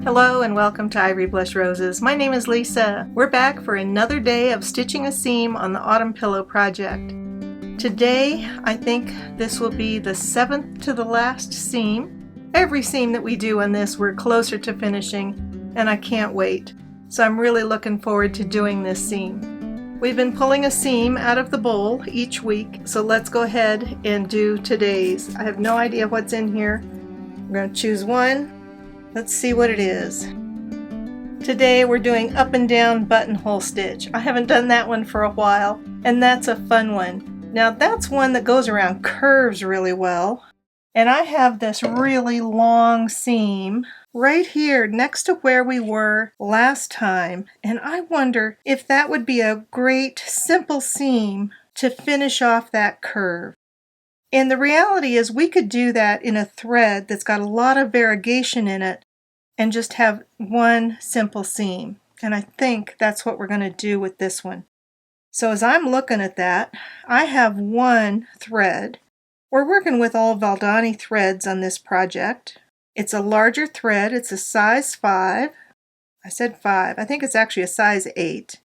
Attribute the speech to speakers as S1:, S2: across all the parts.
S1: Hello and welcome to Ivory Blush Roses. My name is Lisa. We're back for another day of stitching a seam on the Autumn Pillow project. Today, I think this will be the 7th to the last seam. Every seam that we do on this, we're closer to finishing, and I can't wait. So I'm really looking forward to doing this seam. We've been pulling a seam out of the bowl each week, so let's go ahead and do today's. I have no idea what's in here. I'm going to choose one. Let's see what it is. Today we're doing up and down buttonhole stitch. I haven't done that one for a while, and that's a fun one. Now that's one that goes around curves really well. And I have this really long seam right here next to where we were last time. And I wonder if that would be a great simple seam to finish off that curve. And the reality is we could do that in a thread that's got a lot of variegation in it and just have one simple seam. And I think that's what we're going to do with this one. So as I'm looking at that, I have one thread. We're working with all Valdani threads on this project. It's a larger thread. It's a size 5. I said 5. I think it's actually a size 8.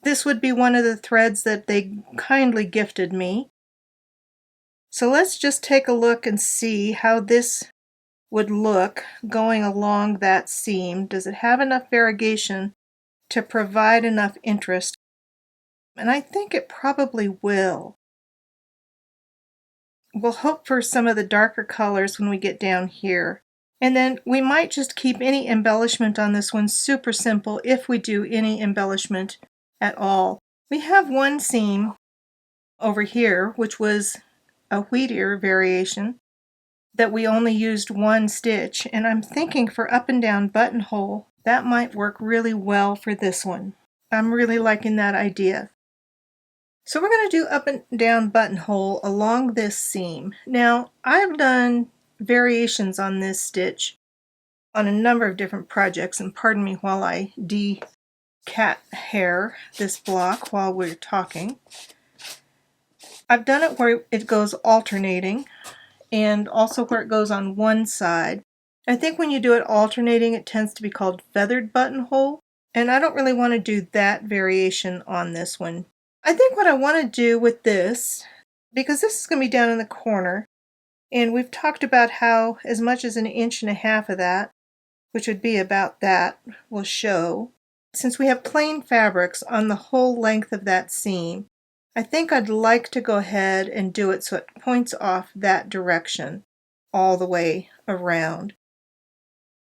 S1: This would be one of the threads that they kindly gifted me. So let's just take a look and see how this would look going along that seam. Does it have enough variegation to provide enough interest? And I think it probably will. We'll hope for some of the darker colors when we get down here. And then we might just keep any embellishment on this one super simple if we do any embellishment at all. We have one seam over here, which was a wheatier variation that we only used one stitch, and I'm thinking for up and down buttonhole that might work really well for this one. I'm really liking that idea. So we're going to do up and down buttonhole along this seam. Now I've done variations on this stitch on a number of different projects, and pardon me while I cat hair this block while we're talking. I've done it where it goes alternating and also where it goes on one side. I think when you do it alternating, it tends to be called feathered buttonhole, and I don't really want to do that variation on this one. I think what I want to do with this, because this is going to be down in the corner, and we've talked about how as much as 1.5 inches of that, which would be about that, will show. Since we have plain fabrics on the whole length of that seam, I think I'd like to go ahead and do it so it points off that direction all the way around.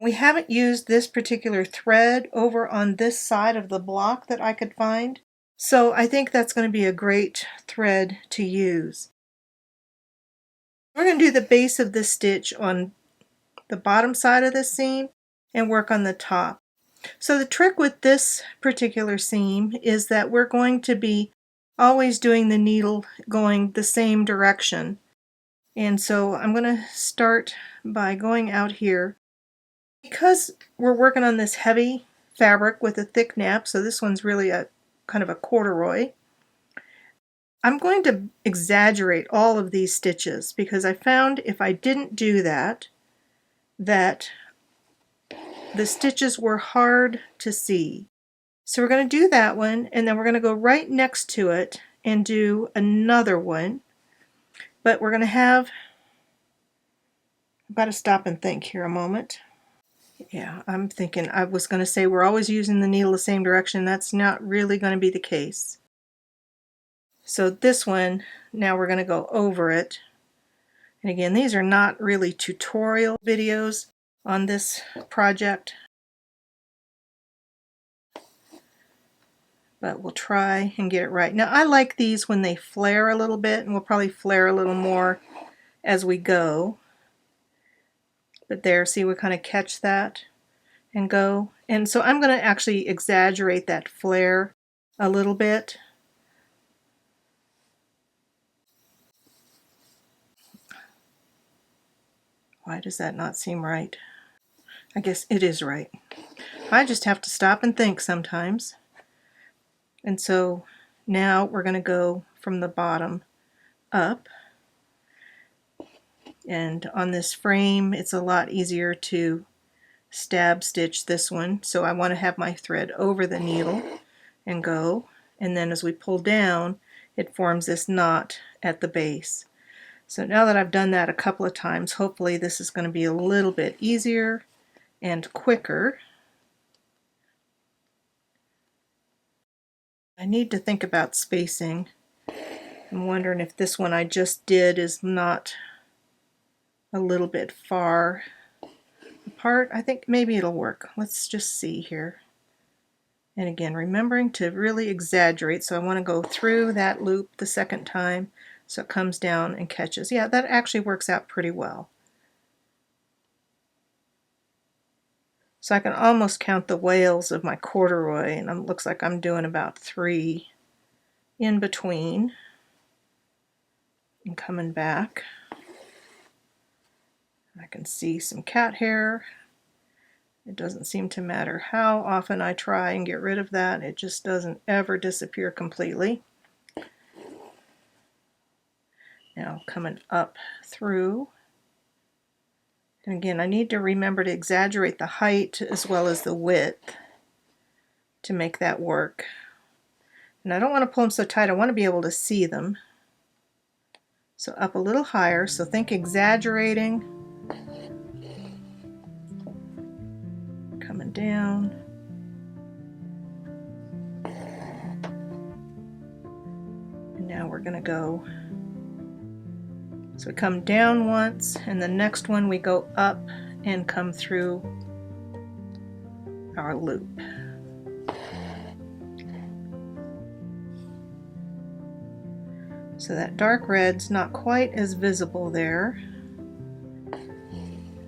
S1: We haven't used this particular thread over on this side of the block that I could find, so I think that's going to be a great thread to use. We're going to do the base of this stitch on the bottom side of the seam and work on the top. So the trick with this particular seam is that we're going to be always doing the needle going the same direction. And so I'm going to start by going out here. Because we're working on this heavy fabric with a thick nap, so this one's really a kind of a corduroy, I'm going to exaggerate all of these stitches because I found if I didn't do that, that the stitches were hard to see. So we're going to do that one, and then we're going to go right next to it and do another one. But we're going to have, I've got to stop and think here a moment. Yeah, I'm thinking, I was going to say we're always using the needle the same direction. That's not really going to be the case. So this one, now we're going to go over it. And again, these are not really tutorial videos on this project, but we'll try and get it right. Now I like these when they flare a little bit, and we'll probably flare a little more as we go. But there, see, we kind of catch that and go. And so I'm going to actually exaggerate that flare a little bit. Why does that not seem right? I guess it is right. I just have to stop and think sometimes. And so now we're going to go from the bottom up. And on this frame, it's a lot easier to stab stitch this one, so I want to have my thread over the needle and go, and then as we pull down it forms this knot at the base. So now that I've done that a couple of times, hopefully this is going to be a little bit easier and quicker. I need to think about spacing. I'm wondering if this one I just did is not a little bit far apart. I think maybe it'll work. Let's just see here. And again, remembering to really exaggerate, so I want to go through that loop the second time so it comes down and catches. Yeah, that actually works out pretty well. So I can almost count the wales of my corduroy, and it looks like I'm doing about 3 in between and coming back. I can see some cat hair. It doesn't seem to matter how often I try and get rid of that. It just doesn't ever disappear completely. Now coming up through. And again, I need to remember to exaggerate the height as well as the width to make that work. And I don't want to pull them so tight. I want to be able to see them. So up a little higher. So think exaggerating. Coming down. And now we're going to go. So we come down once, and the next one we go up and come through our loop. So that dark red's not quite as visible there,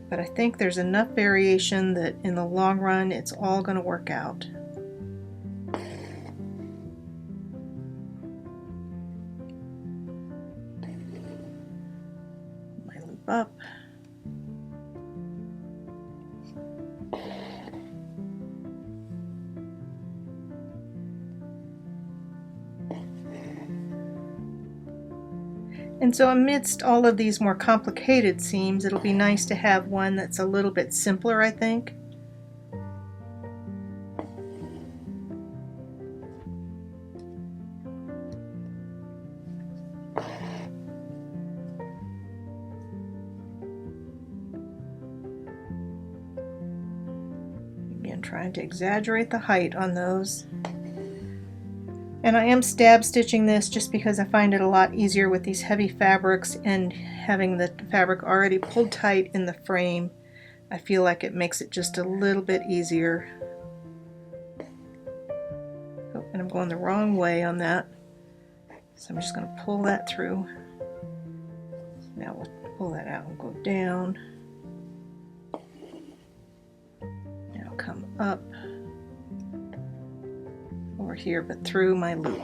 S1: but I think there's enough variation that in the long run it's all going to work out. Up. And so amidst all of these more complicated seams, it'll be nice to have one that's a little bit simpler, I think. Trying to exaggerate the height on those. And I am stab stitching this just because I find it a lot easier with these heavy fabrics, and having the fabric already pulled tight in the frame, I feel like it makes it just a little bit easier. Oh, and I'm going the wrong way on that, so I'm just going to pull that through. Now we'll pull that out and go down. Come up over here, but through my loop.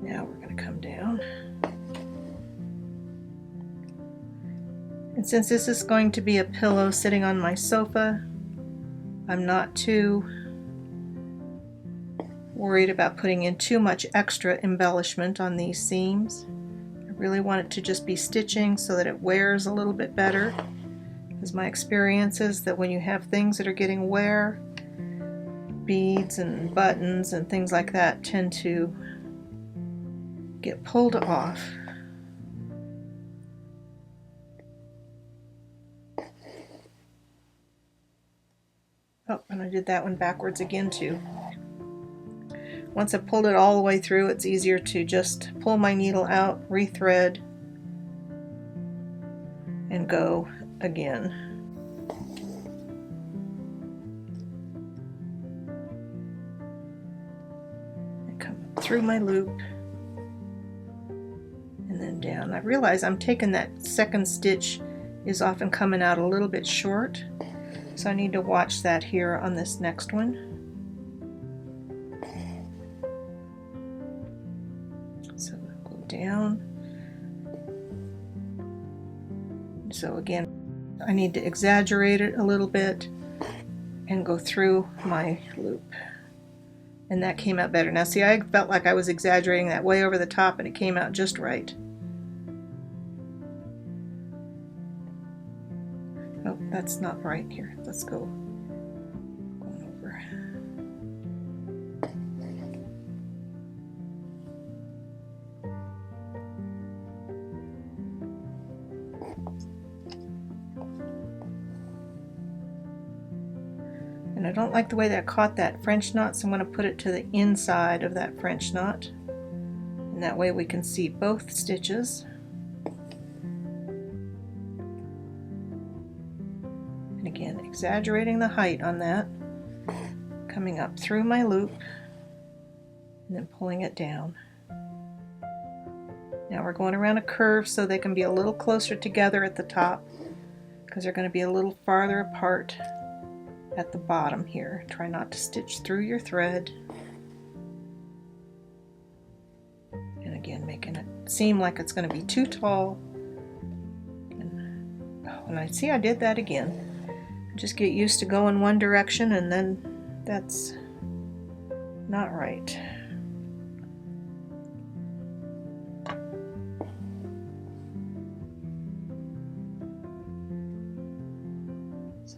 S1: Now we're going to come down. And since this is going to be a pillow sitting on my sofa, I'm not too worried about putting in too much extra embellishment on these seams. Really want it to just be stitching so that it wears a little bit better, because my experience is that when you have things that are getting wear, beads and buttons and things like that tend to get pulled off. Oh, and I did that one backwards again too. Once I've pulled it all the way through, it's easier to just pull my needle out, rethread, and go again. And come through my loop and then down. I realize I'm taking that second stitch is often coming out a little bit short, so I need to watch that here on this next one. Down. So again, I need to exaggerate it a little bit and go through my loop. And that came out better. Now see, I felt like I was exaggerating that way over the top, and it came out just right. that's not right here. Let's go over. And I don't like the way that caught that French knot, so I'm going to put it to the inside of that French knot. And that way we can see both stitches. And again, exaggerating the height on that, coming up through my loop, and then pulling it down. Now we're going around a curve so they can be a little closer together at the top, because they're going to be a little farther apart at the bottom here. Try not to stitch through your thread. And again, making it seem like it's going to be too tall. And I see I did that again. Just get used to going one direction, and then that's not right.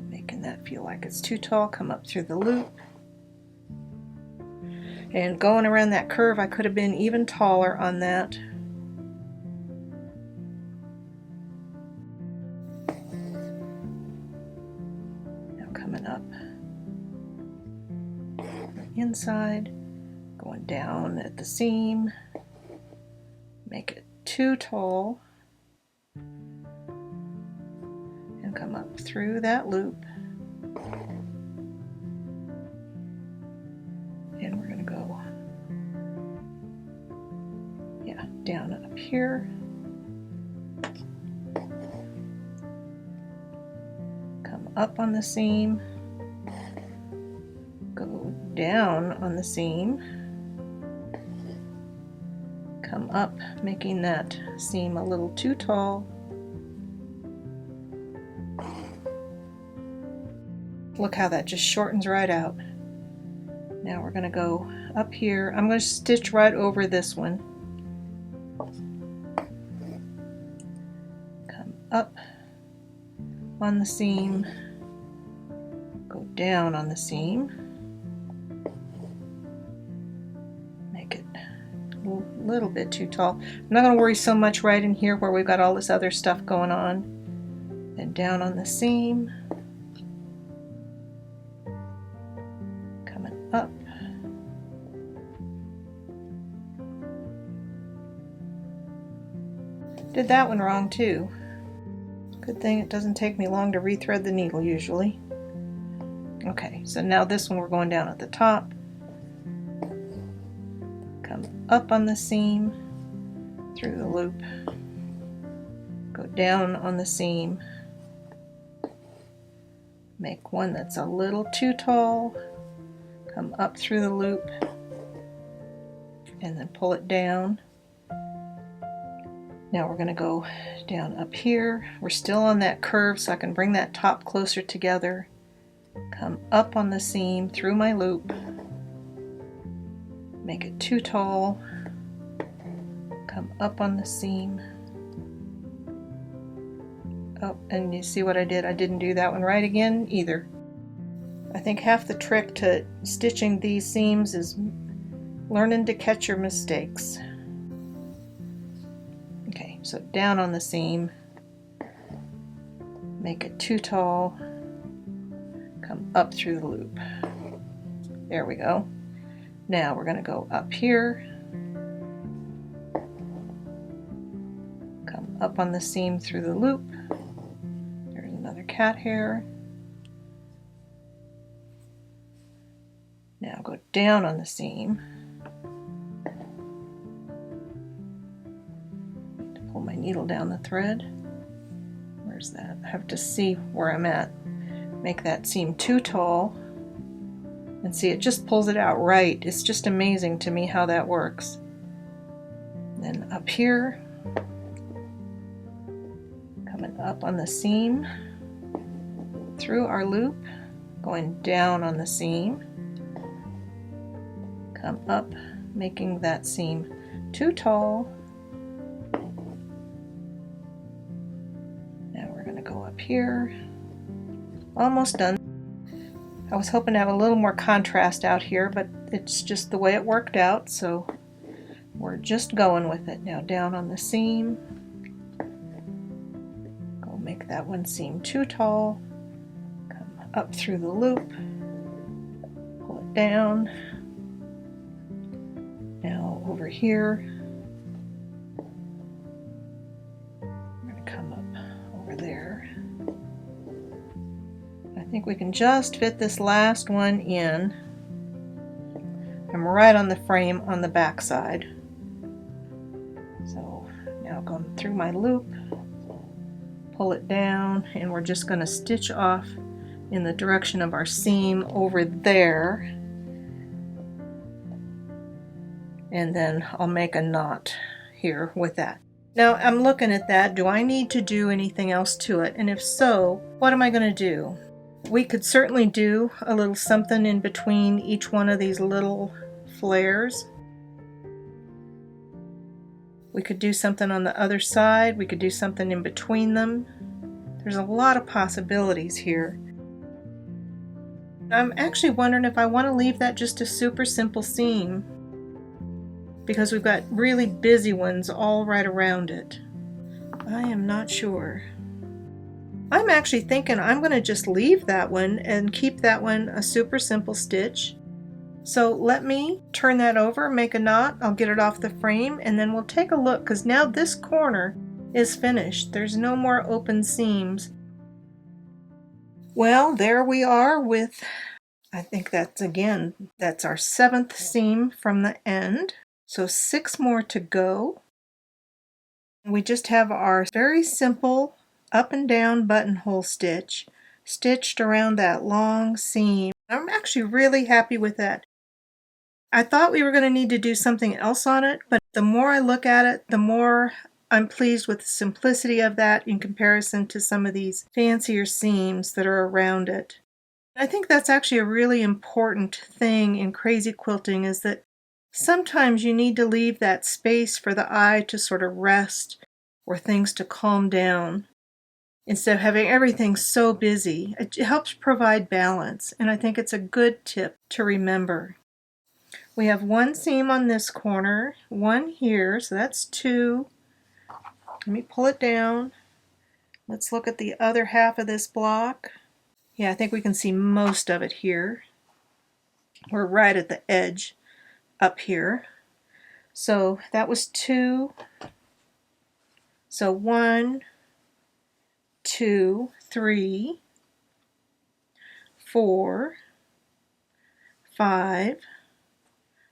S1: Making that feel like it's too tall, come up through the loop. And going around that curve, I could have been even taller on that. Now coming up the inside, going down at the seam, make it too tall, and come up through that loop. And we're going to go, yeah, down up here. Come up on the seam. Go down on the seam. Come up, making that seam a little too tall. Look how that just shortens right out. Now we're going to go up here. I'm going to stitch right over this one. Come up on the seam. Go down on the seam. Make it a little bit too tall. I'm not going to worry so much right in here where we've got all this other stuff going on. Then down on the seam. Up. Did that one wrong too. Good thing it doesn't take me long to rethread the needle usually. Okay, so now this one we're going down at the top. Come up on the seam, through the loop. Go down on the seam. Make one that's a little too tall. Come up through the loop and then pull it down. Now we're going to go down up here. We're still on that curve, so I can bring that top closer together. Come up on the seam through my loop. Make it too tall. Come up on the seam. Oh, and you see what I did? I didn't do that one right again either. I think half the trick to stitching these seams is learning to catch your mistakes. Okay, so down on the seam, make it too tall, come up through the loop. There we go. Now we're going to go up here, come up on the seam through the loop. There's another cat hair. Now go down on the seam. To pull my needle down the thread. Where's that? I have to see where I'm at. Make that seam too tall. And see, it just pulls it out right. It's just amazing to me how that works. Then up here, coming up on the seam, through our loop, going down on the seam. Come up, making that seam too tall. Now we're going to go up here, Almost done. I was hoping to have a little more contrast out here, but it's just the way it worked out, so we're just going with it. Now down on the seam. Go make that one seam too tall. Come up through the loop. Pull it down. Now over here. I'm going to come up over there. I think we can just fit this last one in. I'm right on the frame on the back side. So now going through my loop, pull it down, and we're just going to stitch off in the direction of our seam over there. And then I'll make a knot here with that. Now I'm looking at that. Do I need to do anything else to it? And if so, what am I going to do? We could certainly do a little something in between each one of these little flares. We could do something on the other side. We could do something in between them. There's a lot of possibilities here. I'm actually wondering if I want to leave that just a super simple seam, because we've got really busy ones all right around it. I am not sure. I'm actually thinking I'm going to just leave that one and keep that one a super simple stitch. So let me turn that over, make a knot, I'll get it off the frame, and then we'll take a look, because now this corner is finished. There's no more open seams. Well, there we are with, I think that's our 7th seam from the end. So 6 more to go. We just have our very simple up and down buttonhole stitch stitched around that long seam. I'm actually really happy with that. I thought we were going to need to do something else on it, but the more I look at it, the more I'm pleased with the simplicity of that in comparison to some of these fancier seams that are around it. I think that's actually a really important thing in crazy quilting, is that sometimes you need to leave that space for the eye to sort of rest or things to calm down instead of having everything so busy. It helps provide balance, and I think it's a good tip to remember. We have 1 seam on this corner, 1 here, so that's 2. Let me pull it down. Let's look at the other half of this block. Yeah, I think we can see most of it here. We're right at the edge up here. So that was 2. So 1, 2, 3, 4, 5,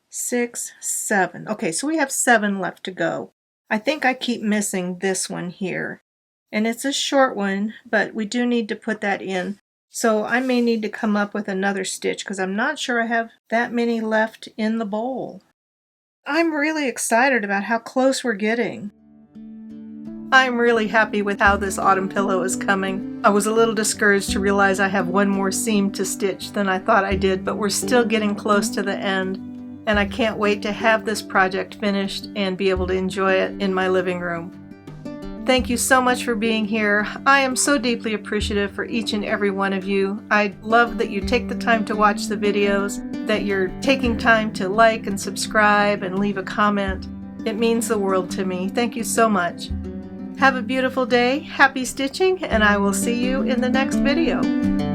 S1: 6, 7. Okay, so we have 7 left to go. I think I keep missing this one here. And it's a short one, but we do need to put that in. So I may need to come up with another stitch, because I'm not sure I have that many left in the bowl. I'm really excited about how close we're getting. I'm really happy with how this autumn pillow is coming. I was a little discouraged to realize I have 1 more seam to stitch than I thought I did, but we're still getting close to the end, and I can't wait to have this project finished and be able to enjoy it in my living room. Thank you so much for being here. I am so deeply appreciative for each and every one of you. I love that you take the time to watch the videos, that you're taking time to like and subscribe and leave a comment. It means the world to me. Thank you so much. Have a beautiful day, happy stitching, and I will see you in the next video.